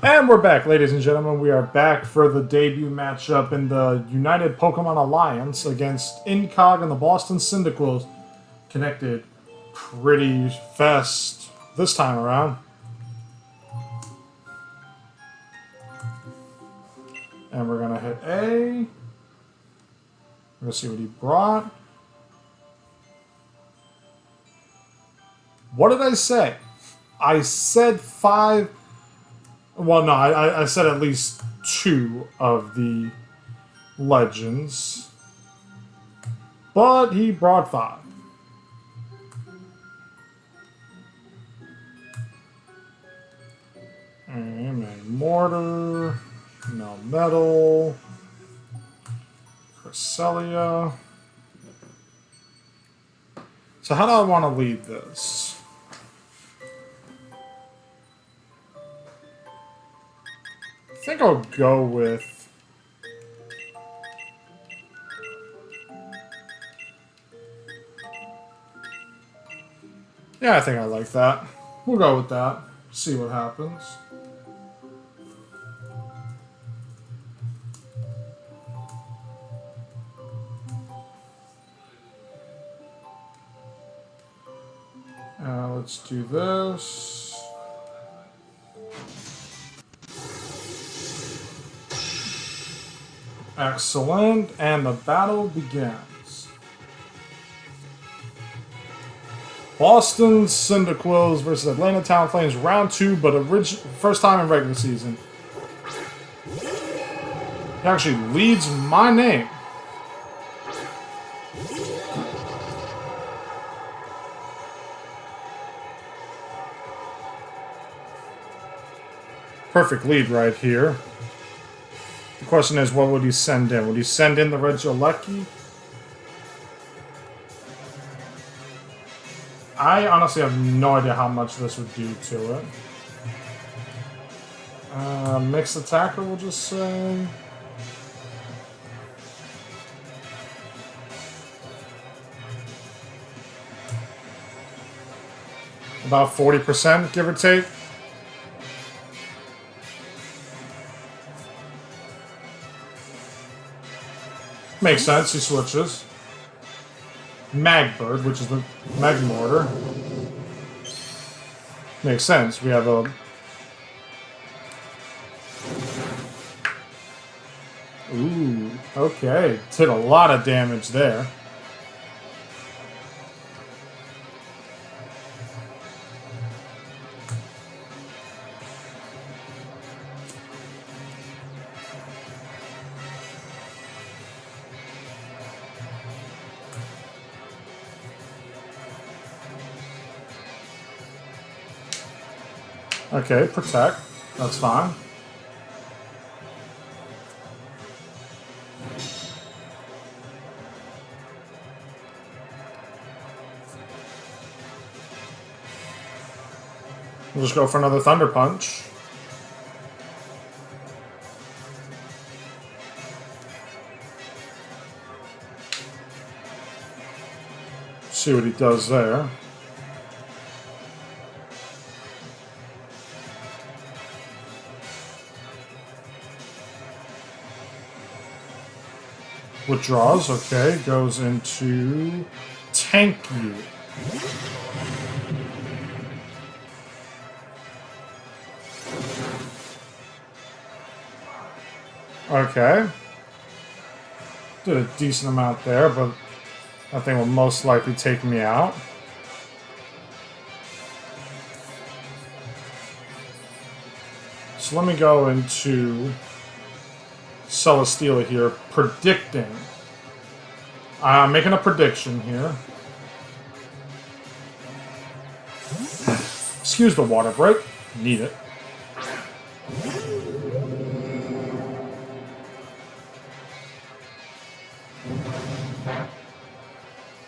And we're back, ladies and gentlemen. We are back for the debut matchup in the United Pokemon Alliance against Incog and the Boston Cyndaquils. Connected pretty fast this time around. And we're going to hit A. We're going to see what he brought. What did I say? I said 5... Well, no, I said at least 2 of the legends. But he brought 5. And Mortar. No Metal. Cresselia. So how do I want to lead this? I think I'll go with... Yeah, I think I like that. We'll go with that. See what happens. Let's do this. Excellent, and the battle begins. Boston Cyndaquils versus Atlanta Talonflames, round 2, but first time in regular season. He actually leads my name. Perfect lead right here. The question is, what would he send in? Would he send in the Regieleki? I honestly have no idea how much this would do to it. Mixed attacker, we'll just say. About 40%, give or take. Makes sense, he switches. Magbird, which is the Magmortar. Makes sense, we have a... Ooh, okay. Did a lot of damage there. Okay, protect. That's fine. We'll just go for another Thunder Punch. See what he does there. Withdraws, okay, goes into Tank You. Okay. Did a decent amount there, but that thing will most likely take me out. So let me go into Celesteela here, predicting. I'm making a prediction here. Excuse the water break. Need it.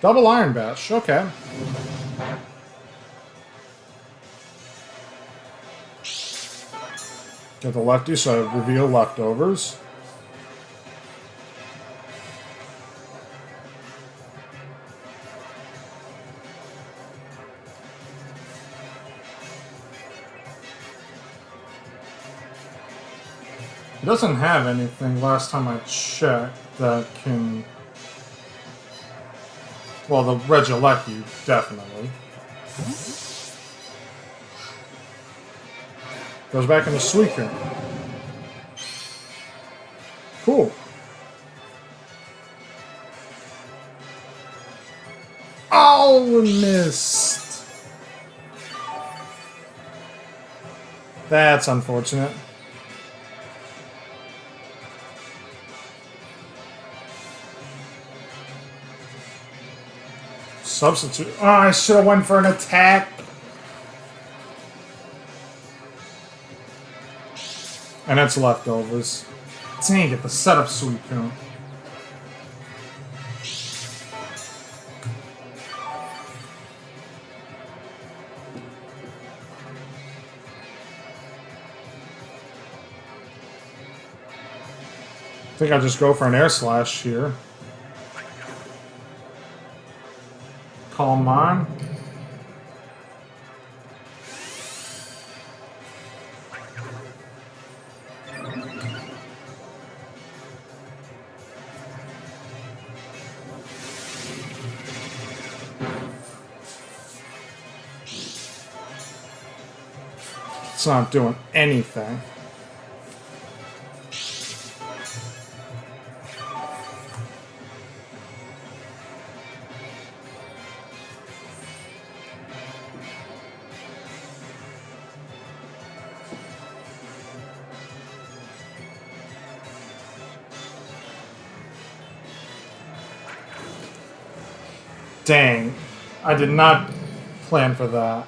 Double Iron Bash, okay. Get the lefty, so I reveal leftovers. He doesn't have anything last time I checked that can... Well, the Regieleki, definitely. Goes back into Suicune. Cool. Oh, missed. That's unfortunate. Substitute. Oh, I should have went for an attack. And it's leftovers. Dang it, the setup Suicune. I think I'll just go for an Air Slash here. Calm on. It's not doing anything. Dang, I did not plan for that.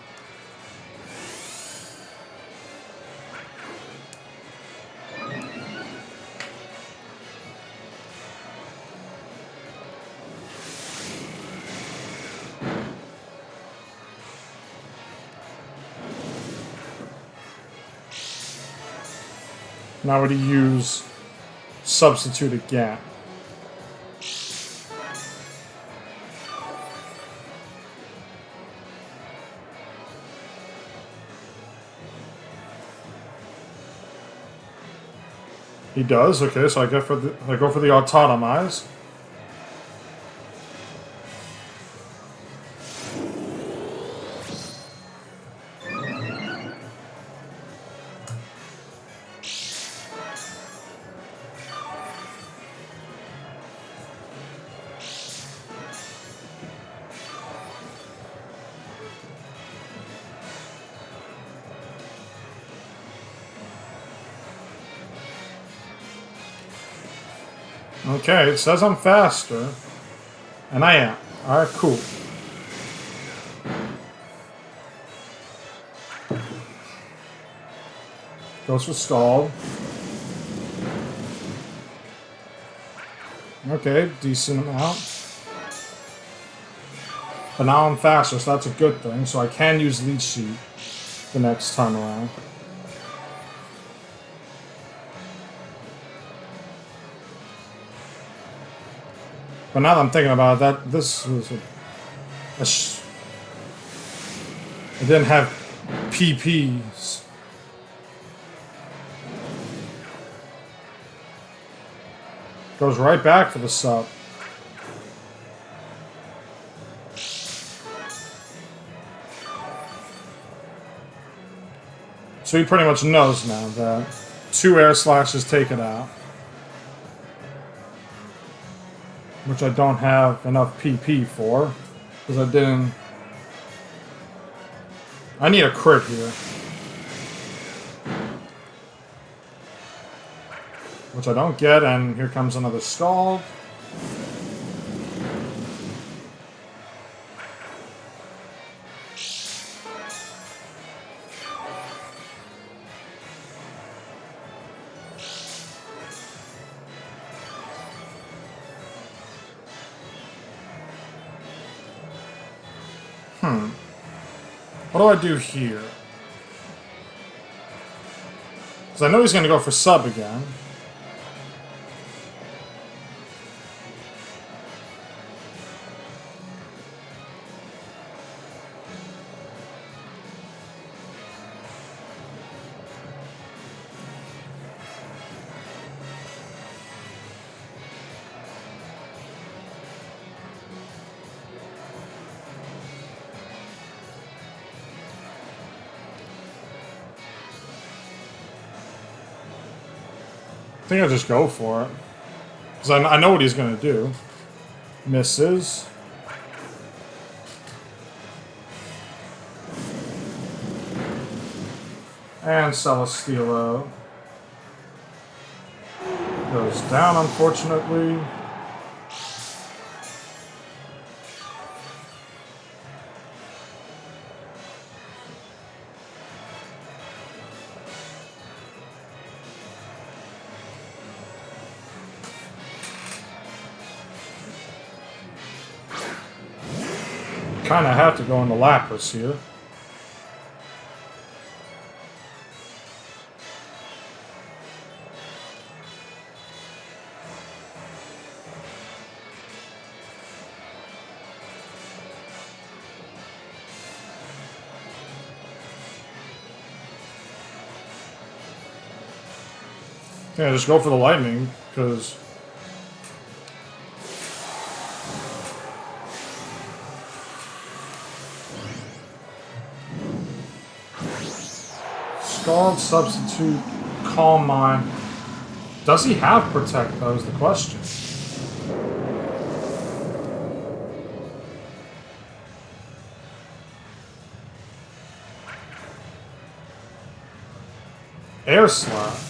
Now would he use substitute again? He does. Okay, so I go for the Autotomize. Okay, it says I'm faster. And I am. Alright, cool. Goes for stalled. Okay, decent amount. But now I'm faster, so that's a good thing. So I can use Leech Seed the next time around. But now that I'm thinking about that, this was it didn't have PPs. Goes right back for the sub. So he pretty much knows now that 2 Air Slashes take it out. Which I don't have enough PP for, because I didn't... I need a crit here. Which I don't get, and here comes another stall. What do I do here? Because I know he's going to go for sub again. I think I'll just go for it. Because I know what he's going to do. Misses. And Celesteela goes down, unfortunately. Kind of have to go into Lapras here. Yeah, just go for the lightning, because Scald, Substitute, Calm Mind. Does he have Protect, though, is the question. Air Slash.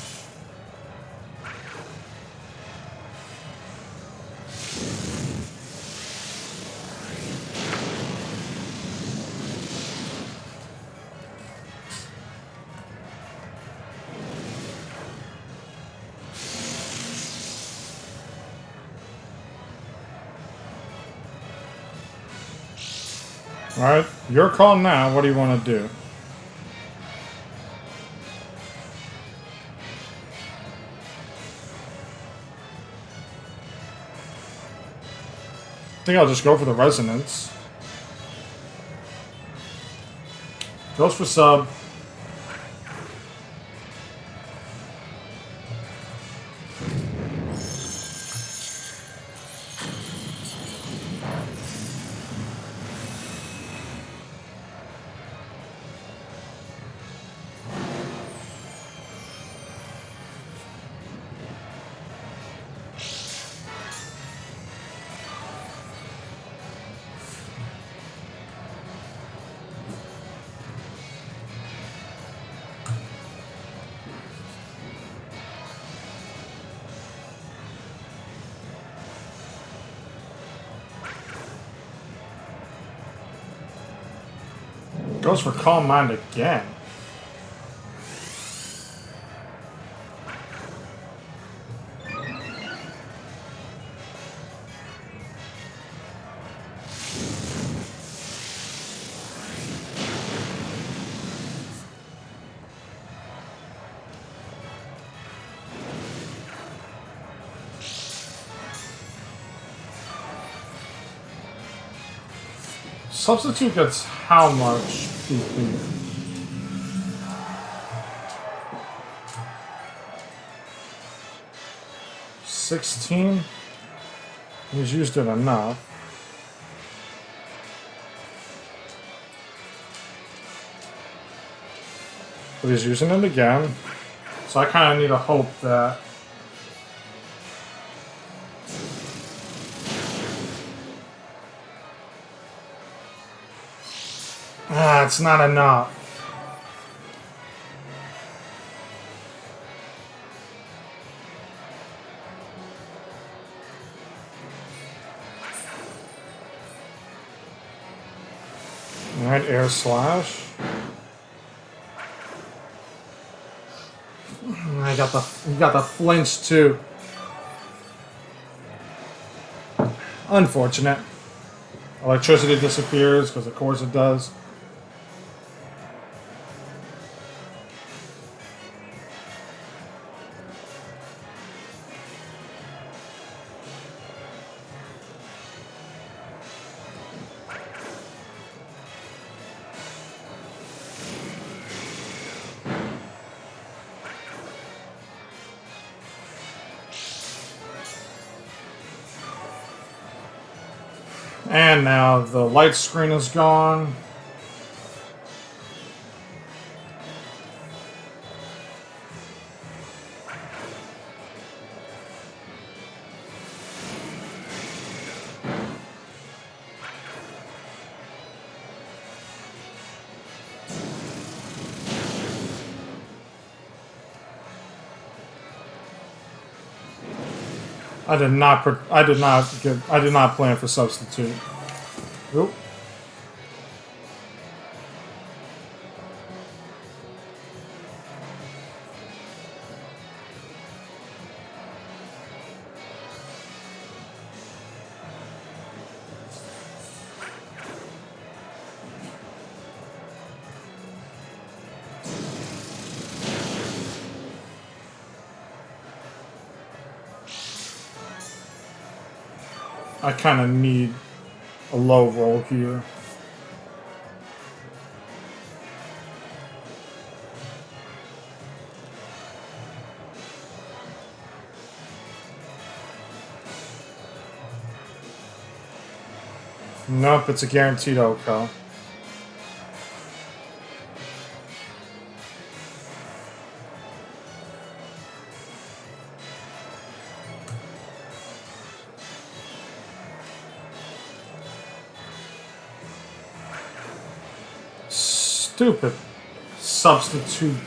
Alright, your call now. What do you want to do? I think I'll just go for the Resonance. Goes for sub. Goes for Calm Mind again. Substitute gets how much PP? $16? He's used it enough. But he's using it again. So I kind of need to hope that it's not enough. Alright, Air Slash. You got the flinch too. Unfortunate. Electricity disappears, because of course it does. And now the light screen is gone. I did not. I did not plan for substitute. Oop. I kind of need a low roll here. Nope, it's a guaranteed OCO. Stupid substitute.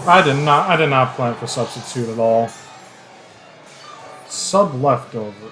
I did not plan for substitute at all. Sub leftovers.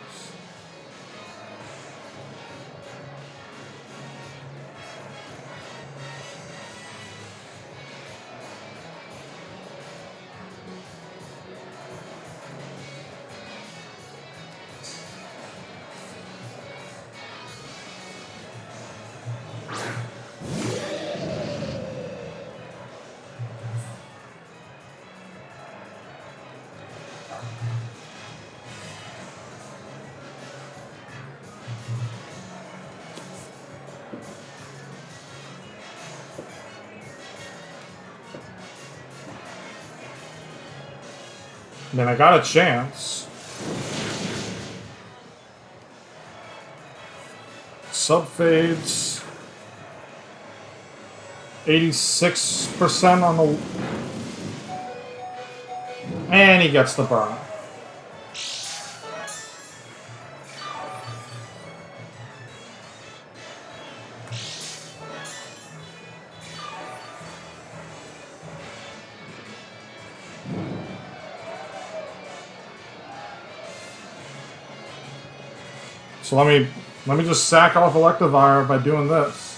I mean, I got a chance. Sub fades. 86% on the... And he gets the burn. So let me just sack off Electivire by doing this.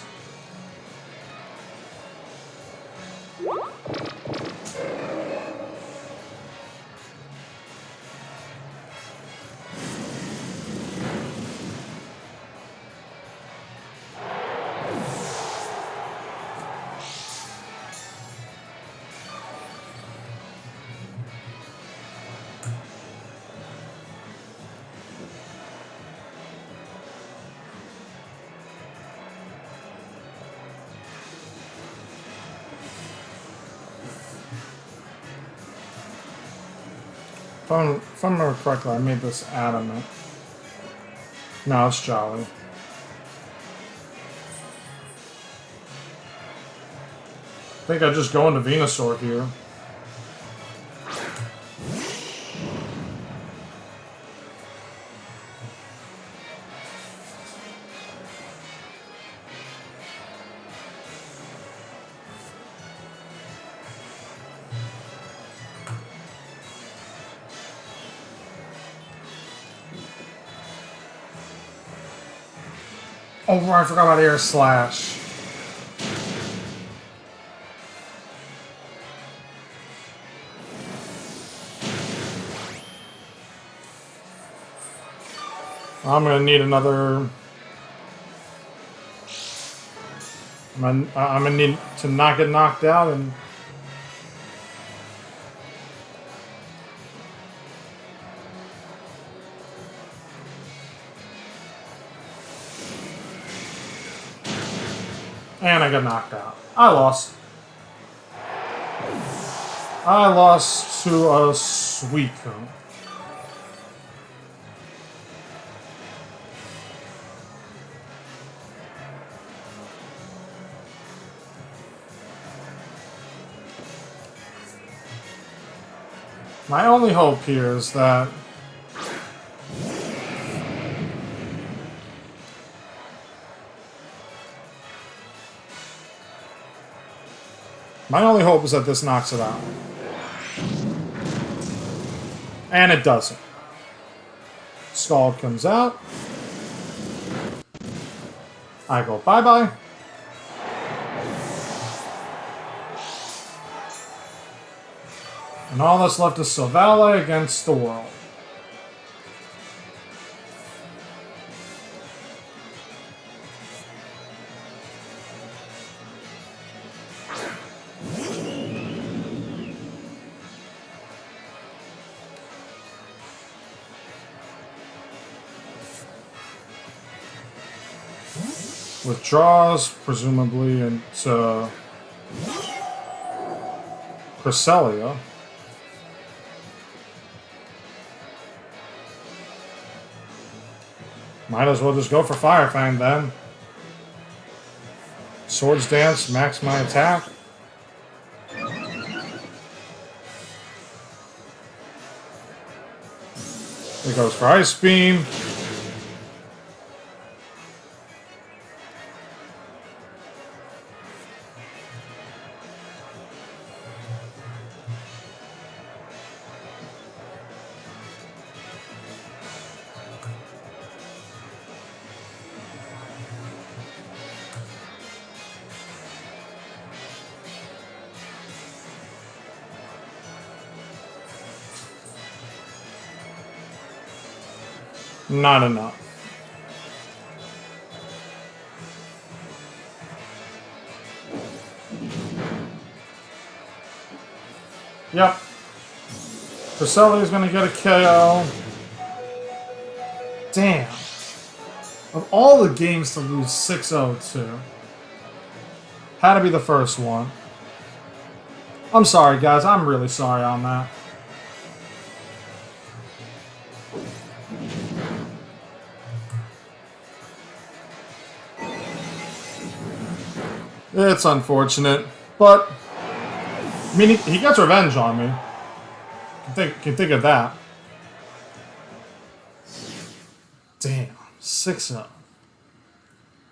If I remember correctly, I made this adamant. No, it's Jolly. I think I just go into Venusaur here. Oh, I forgot about Air Slash. I'm gonna need another... I'm gonna need to not get knocked out and... And I got knocked out. I lost. I lost to a Suicune. My only hope here is that My only hope is that this knocks it out. And it doesn't. Scald comes out. I go bye-bye. And all that's left is Sylvale against the world. Withdraws, presumably, into Cresselia. Might as well just go for Fire Fang then. Swords Dance, max my attack. It goes for Ice Beam. Not enough. Yep. Cresselia is going to get a KO. Damn. Of all the games to lose 6-0 to, had to be the first one. I'm sorry, guys. I'm really sorry on that. It's unfortunate, but I mean, he gets revenge on me. Can think of that. Damn, 6-0.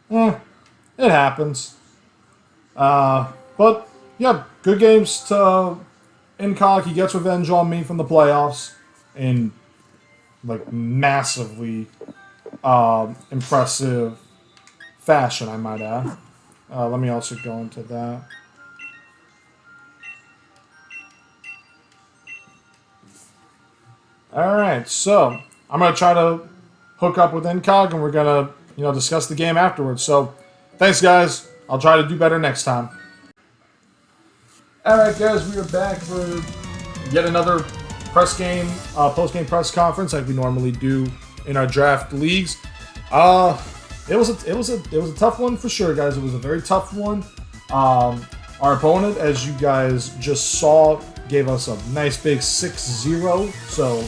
It happens. But yeah, good games to Incog. He gets revenge on me from the playoffs in like massively impressive fashion, I might add. Let me also go into that. Alright, so I'm going to try to hook up with Incog, and we're going to, discuss the game afterwards. So, thanks, guys. I'll try to do better next time. Alright, guys, we are back for yet another post-game press conference like we normally do in our draft leagues. It was a tough one for sure, guys. It was a very tough one. Our opponent, as you guys just saw, gave us a nice big 6-0. So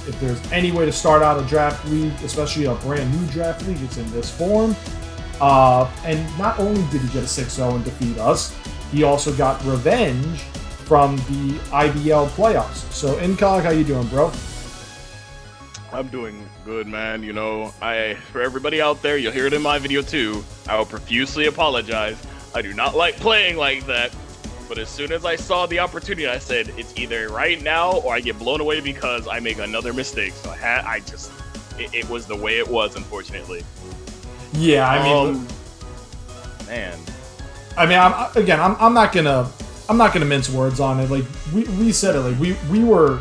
if there's any way to start out a draft league, especially a brand new draft league, it's in this form. And not only did he get a 6-0 and defeat us, he also got revenge from the IBL playoffs. So Incog, how you doing, bro? I'm doing good, man. For everybody out there, you'll hear it in my video too. I will profusely apologize. I do not like playing like that. But as soon as I saw the opportunity, I said, it's either right now or I get blown away because I make another mistake. So it was the way it was, unfortunately. Yeah, I mean, man. I mean, I'm not gonna mince words on it. Like we said it, like we were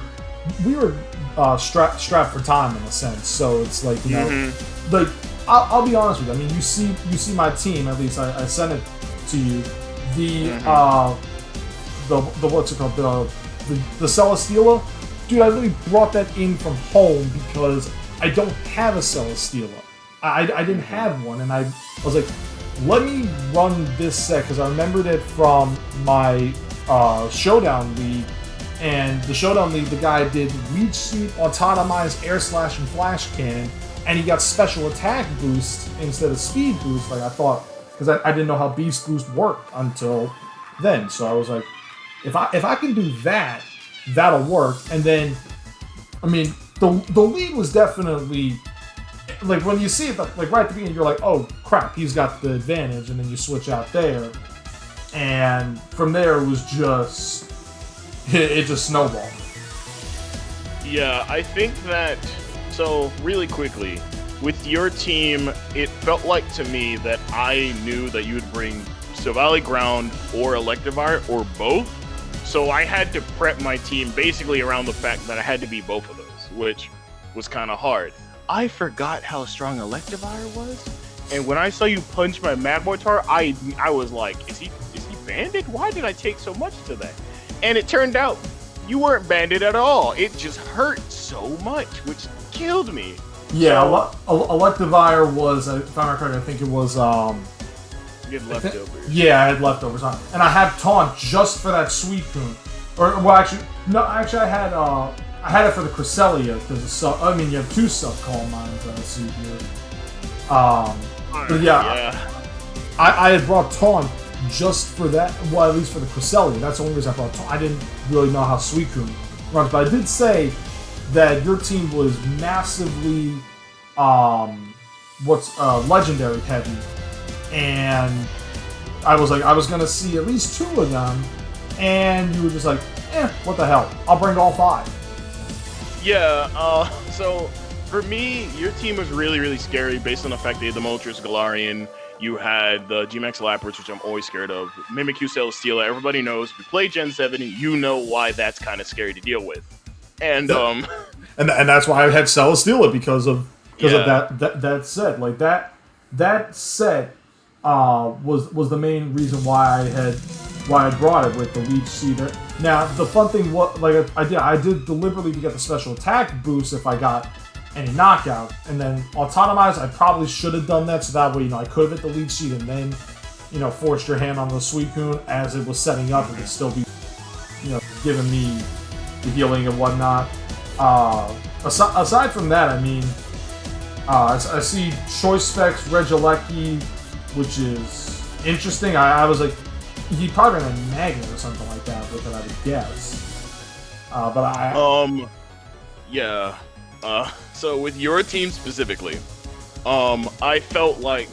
strapped for time in a sense. So it's like, like I'll be honest with you. I mean, you see my team. At least I sent it to you. The what's it called? The Celesteela. Dude, I literally brought that in from home because I don't have a Celesteela. I didn't have one, and I was like, let me run this set because I remembered it from my Showdown League. And the Showdown League, the guy did Leech Seed, Autotomized, Air Slash, and Flash Cannon, and he got special attack boost instead of speed boost, like I thought, because I didn't know how Beast Boost worked until then. So I was like, if I can do that, that'll work. And then, I mean, the lead was definitely, like, when you see it, like, right at the beginning, you're like, oh, crap, he's got the advantage, and then you switch out there. and from there it was just it just snowballed. Yeah, I think that, so really quickly, with your team, it felt like to me that I knew that you would bring Silvally Ground or Electivire or both. So I had to prep my team basically around the fact that I had to beat both of those, which was kind of hard. I forgot how strong Electivire was, and when I saw you punch my Magmortar, I was like, is he banded? Why did I take so much to that? And it turned out you weren't banded at all. It just hurt so much, which killed me. Yeah, Electivire was, if I'm correct, I think it was, You had leftovers. Yeah, I had leftovers on. And I had Taunt just for that Suicune. Or, well, actually, no, I had it for the Cresselia, because you have 2 sub-call mines that I see here. But yeah. I had brought Taunt just for that, well, at least for the Cresselia. That's the only reason I brought Taunt. I didn't really know how Suicune runs, but I did say that your team was massively, legendary heavy, and I was gonna see at least 2 of them, and you were just like, what the hell? I'll bring all 5. Yeah, so for me, your team was really, really scary based on the fact that you had the Moltres Galarian, you had the G-Max Lapras, which I'm always scared of, Mimikyu Celesteela. Everybody knows, if you play Gen 7, you know why that's kind of scary to deal with. And and that's why I had Celesteela because of that set. Like that set was the main reason why I brought it with the Leech Seed. Now the fun thing was, like, I did deliberately to get the special attack boost if I got any knockout, and then Autotomize, I probably should have done that so that way I could have hit the Leech Seed and then forced your hand on the Suicune as it was setting up and could still be giving me the healing and whatnot. Aside from that, I mean, I see Choice Specs Regieleki, which is interesting. I was like, he probably ran a Magnet or something like that with it, I would guess. So with your team specifically, I felt like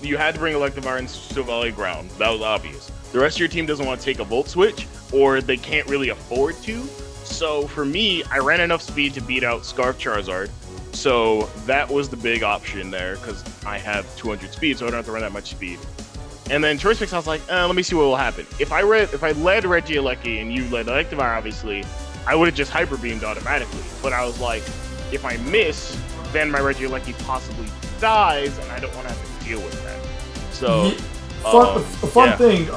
you had to bring Electivire and Silvally Ground. That was obvious. The rest of your team doesn't want to take a Volt Switch, or they can't really afford to. So for me, I ran enough speed to beat out Scarf Charizard. So that was the big option there, because I have 200 speed, so I don't have to run that much speed. And then Choice Mix, I was like, let me see what will happen. If I led Regieleki and you led Electivire, obviously, I would have just Hyper Beamed automatically. But I was like, if I miss, then my Regieleki possibly dies, and I don't want to have to deal with that. So, fun thing,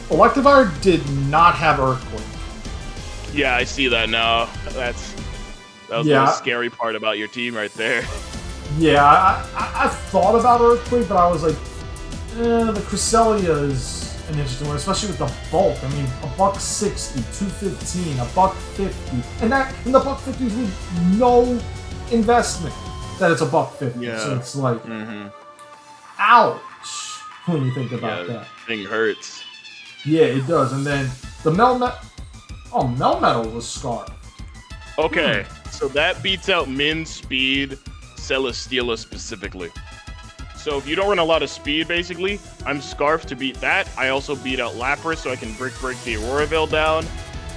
Electivire did not have Earthquake. Yeah, I see that now. That was the scary part about your team right there. Yeah, I thought about Earthquake, but I was like, the Cresselia is an interesting one, especially with the bulk. I mean, $160, $215, $150, and the $150 is with no investment. That it's $150, yeah. So it's like, ouch when you think about that. Thing hurts. Yeah, it does. And then the Melmetal was Scarf. Okay, so that beats out Min Speed Celesteela specifically. So if you don't run a lot of speed, basically, I'm Scarf to beat that. I also beat out Lapras, so I can break the Aurora Veil down.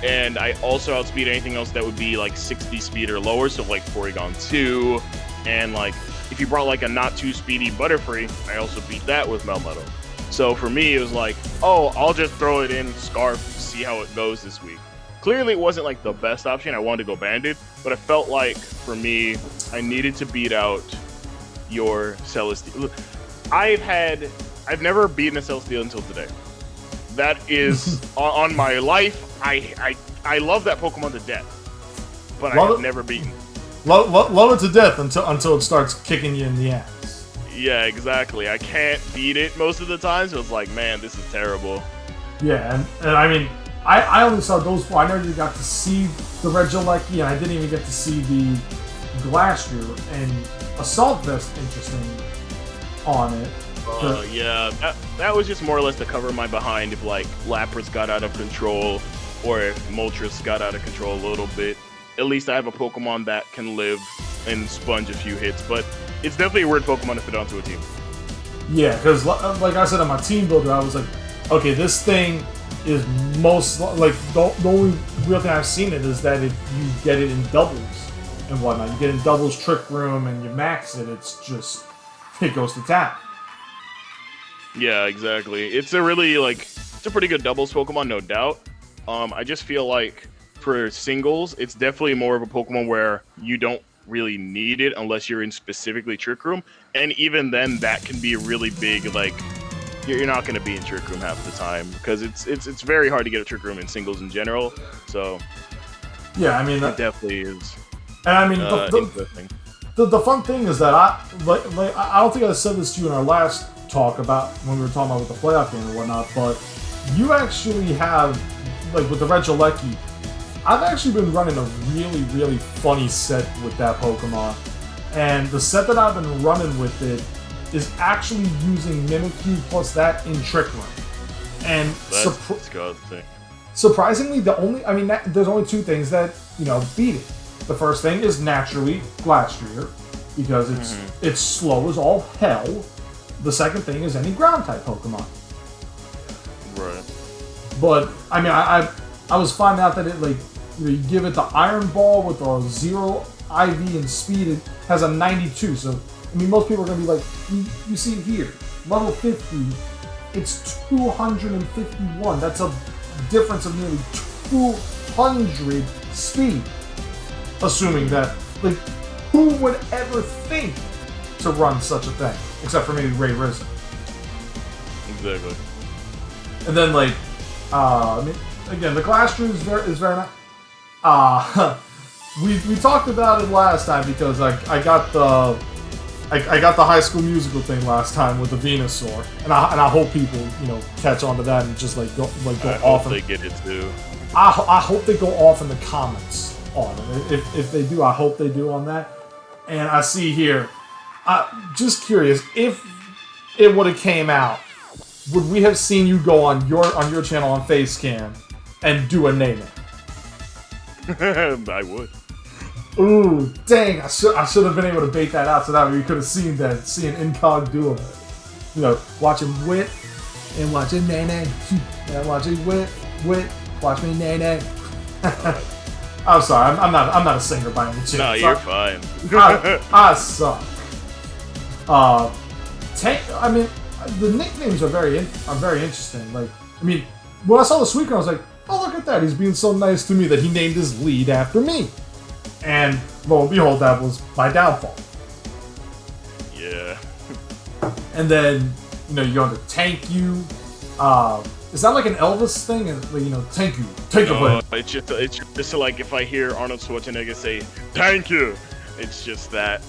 And I also outspeed anything else that would be like 60 speed or lower, so like Porygon 2. And like, if you brought like a not too speedy Butterfree, I also beat that with Melmetal. So for me, it was like, I'll just throw it in Scarf, see how it goes this week. Clearly, it wasn't like the best option. I wanted to go Banded, but I felt like for me, I needed to beat out your Celesteela. I've never beaten a Celesteela until today. That is on my life. I love that Pokemon to death, but I have never beaten. Love it to death until it starts kicking you in the ass. Yeah, exactly. I can't beat it most of the time, so it's like, man, this is terrible. Yeah, and I mean, I only saw those 4. I never got to see the Regieleki, and I didn't even get to see the Glastrier, and Assault Vest interesting on it. Yeah, that was just more or less to cover my behind if like Lapras got out of control, or if Moltres got out of control a little bit. At least I have a Pokemon that can live and sponge a few hits, but it's definitely a weird Pokemon to fit onto a team. Yeah, because like I said on my team builder, I was like, okay, this thing is most like the only real thing I've seen it is that if you get it in doubles and whatnot, you get in doubles Trick Room and you max it, it's just it goes to tap. Yeah, exactly. It's a really it's a pretty good doubles Pokemon, no doubt. I just feel like for singles, it's definitely more of a Pokemon where you don't really need it unless you're in specifically Trick Room, and even then, that can be a really big you're not going to be in Trick Room half the time because it's very hard to get a Trick Room in singles in general. So yeah, I mean it definitely is. And I mean interesting. The fun thing is that I don't think I said this to you in our last talk about when we were talking about with the playoff game and whatnot, but you actually have with the Regieleki, I've actually been running a really, really funny set with that Pokemon. And the set that I've been running with it is actually using Mimikyu plus that in Trick Room. And surprisingly, there's only two things that, beat it. The first thing is naturally Glastrier, because it's slow as all hell. The second thing is any ground type Pokemon. Right. But I mean, I was finding out that it you give it the Iron Ball with a 0 IV and speed. It has a 92. So I mean, most people are gonna be like, you see it here, level 50. It's 251. That's a difference of nearly 200 speed. Assuming that, who would ever think to run such a thing? Except for maybe Ray Risen. Exactly. And then, I mean, again, the Glastrier is very nice. We talked about it last time because I got the High School Musical thing last time with the Venusaur, and I hope people catch on to that and just go off. They get it too. I hope they go off in the comments on it. If they do, I hope they do on that. And I see here, just curious, if it would have came out, would we have seen you go on your channel on Facecam and do a name it? I would. Ooh, dang! I should have been able to bait that out so that way you could have seen Incog do it. Watching Wit and watching Nene, and watching Wit, watch me Nene. I'm sorry, I'm not a singer by any chance. No, you're fine. I suck. I mean, the nicknames are very interesting. I mean, when I saw the Suicune, I was like, oh, look at that! He's being so nice to me that he named his lead after me. And lo and behold, that was my downfall. Yeah. And then you go into Thank You. Is that like an Elvis thing? And Thank You, take away. It's just if I hear Arnold Schwarzenegger say "Thank you," it's just that.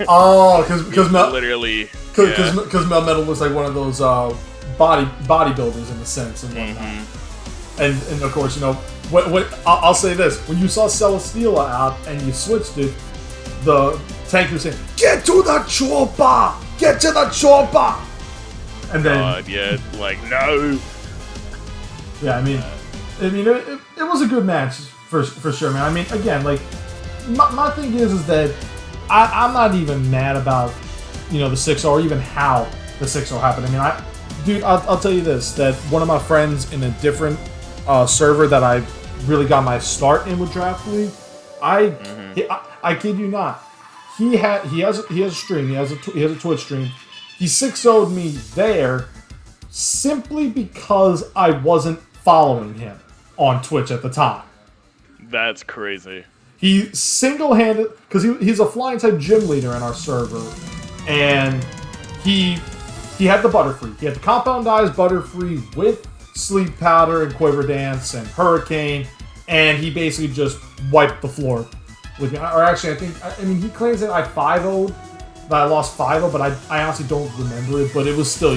Oh, because literally. Because Melmetal was like one of those bodybuilders in a sense and whatnot. And of course, what I'll say this: when you saw Celesteela out and you switched it, the tank was saying, "Get to the chopper! Get to the chopper!" And then, no. Yeah, I mean, it was a good match for sure, man. I mean, again, my thing is that I'm not even mad about the 6-0 or even how the 6-0 happened. I mean, I'll tell you this: that one of my friends in a different server that I really got my start in with Draft League, I kid you not, he has a stream, he has a Twitch stream. He 6-0'd me there simply because I wasn't following him on Twitch at the time. That's crazy. He single-handed, because he's a flying type gym leader in our server, and he had the Butterfree. He had the Compound Eyes Butterfree with Sleep Powder and Quiver Dance and Hurricane, and he basically just wiped the floor with me. Or actually, I mean, he claims that I 5-0'd, that I lost 5-0, but I honestly don't remember it, but it was still,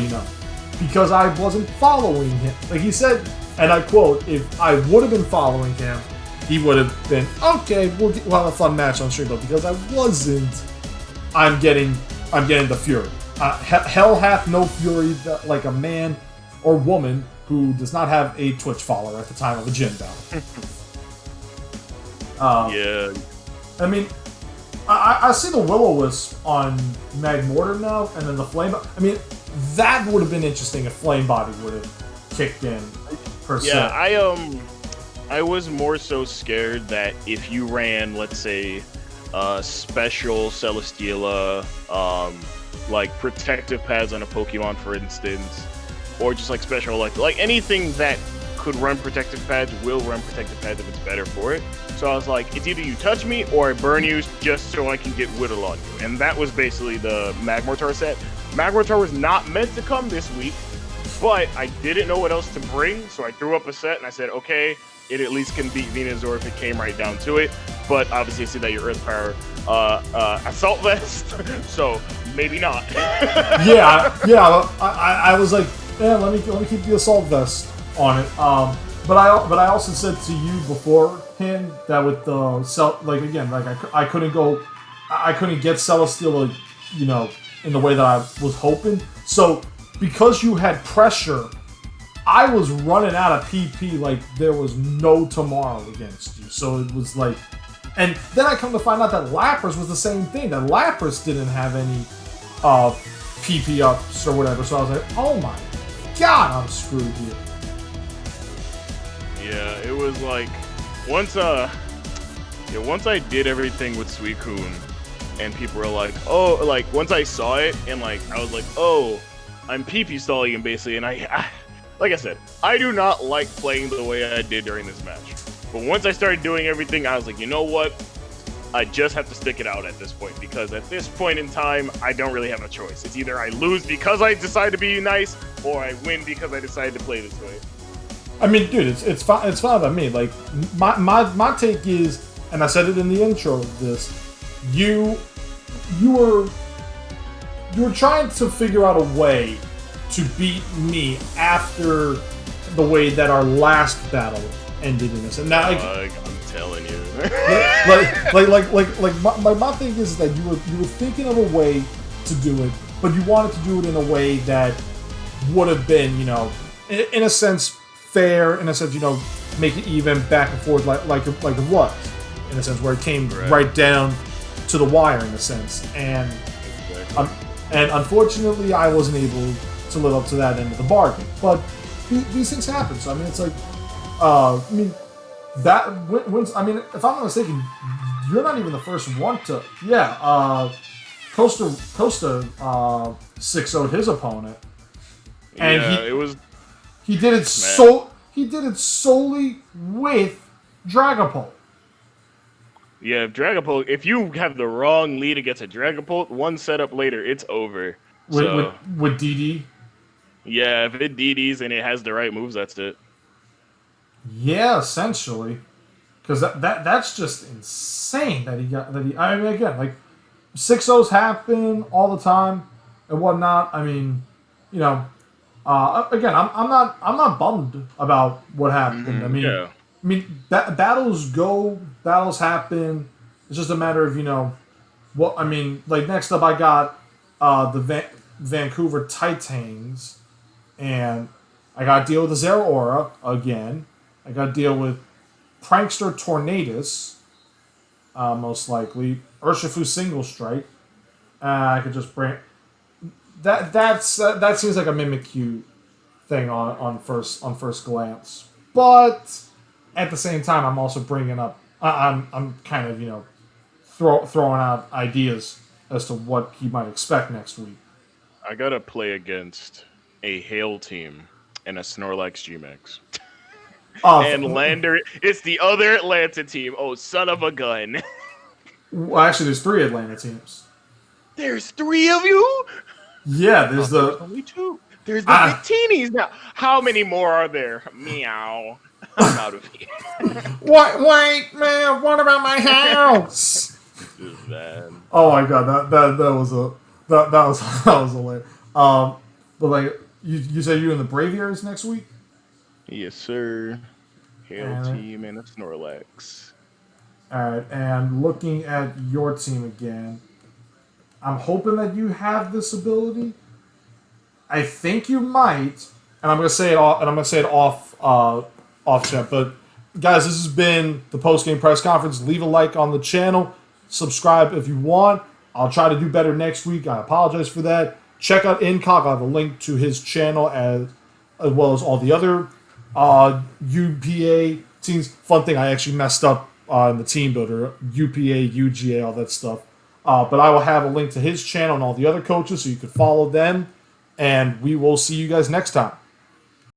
because I wasn't following him. Like he said, and I quote, if I would have been following him, he would have been, okay, we'll have a fun match on stream, but because I wasn't, I'm getting the fury. Hell hath no fury like a man or woman who does not have a Twitch follower at the time of a gym battle. Yeah. I mean, I see the Will-O-Wisp on Magmortar now, and then the Flame. I mean, that would have been interesting if Flame Body would have kicked in per se. Yeah, I was more so scared that if you ran, let's say, special Celesteela, like protective pads on a Pokemon, for instance, or just like special like anything that could run protective pads will run protective pads if it's better for it. So I was like, it's either you touch me or I burn you just so I can get Whittle on you. And that was basically the Magmortar set. Magmortar was not meant to come this week, but I didn't know what else to bring, so I threw up a set and I said, okay, it at least can beat Venusaur if it came right down to it. But obviously I see that your Earth Power Assault Vest, so maybe not. yeah. I was like, yeah, let me keep the Assault Vest on it. But I also said to you beforehand that with the I couldn't get Celesteela, in the way that I was hoping. So because you had pressure, I was running out of PP like there was no tomorrow against you. So it was like, and then I come to find out that Lapras was the same thing. That Lapras didn't have any PP ups or whatever. So I was like, oh my god, I'm screwed here. Yeah, it was like once I did everything with Suicune, and people were like, oh, like once I saw it and like I was like, oh, I'm PP stalling him basically, and I like I said, I do not like playing the way I did during this match. But once I started doing everything, I was like, you know what? I just have to stick it out at this point, because at this point in time, I don't really have a choice. It's either I lose because I decide to be nice, or I win because I decided to play this way. I mean, dude, it's fine by me. Like my take is, and I said it in the intro of this, you were trying to figure out a way to beat me after the way that our last battle ended in this. And now, I'm telling you, my thing is that you were thinking of a way to do it, but you wanted to do it in a way that would have been, in a sense, fair, in a sense, make it even back and forth like it was, in a sense, where it came right down to the wire, in a sense. And and unfortunately, I wasn't able to live up to that end of the bargain. But these things happen. So I mean, it's like, if I'm not mistaken, you're not even the first one to. Yeah, Costa 6-0'd his opponent, and he did it solely with Dragapult. Yeah, Dragapult, if you have the wrong lead against a Dragapult, one setup later, it's over. With DD? Yeah, if it DDs and it has the right moves, that's it. Yeah, essentially. Because that's just insane that he got... I mean, again, like, 6-0s happen all the time and whatnot. I mean, again, I'm not bummed about what happened. Mm-hmm. I mean, battles happen. It's just a matter of, next up I got the Vancouver Titans, and I got to deal with the Zeraora again. I got to deal with Prankster Tornadus, most likely. Urshifu Single Strike. I could just bring... That seems like a Mimikyu thing on first glance. But... at the same time, I'm also bringing up. I'm kind of throwing out ideas as to what he might expect next week. I gotta play against a Hail team and a Snorlax G-Max. And Lander, it's the other Atlanta team. Oh, son of a gun! Well, actually, there's 3 Atlanta teams. There's 3 of you? Yeah, there's only 2. There's the Victinis now. How many more are there? Meow. I'm out of here. Wait, man! What about my house? Man. Oh my god, that was hilarious. But like, you say you in the Braviaries next week? Yes, sir. Hail team and a Snorlax. All right, and looking at your team again, I'm hoping that you have this ability. I think you might, and I'm gonna say it off chat. But guys, this has been the post-game press conference. Leave a like on the channel. Subscribe if you want. I'll try to do better next week. I apologize for that. Check out Incog. I'll have a link to his channel as as well as all the other UPA teams. Fun thing, I actually messed up in the team builder, UPA, UGA, all that stuff. But I will have a link to his channel and all the other coaches so you can follow them. And we will see you guys next time.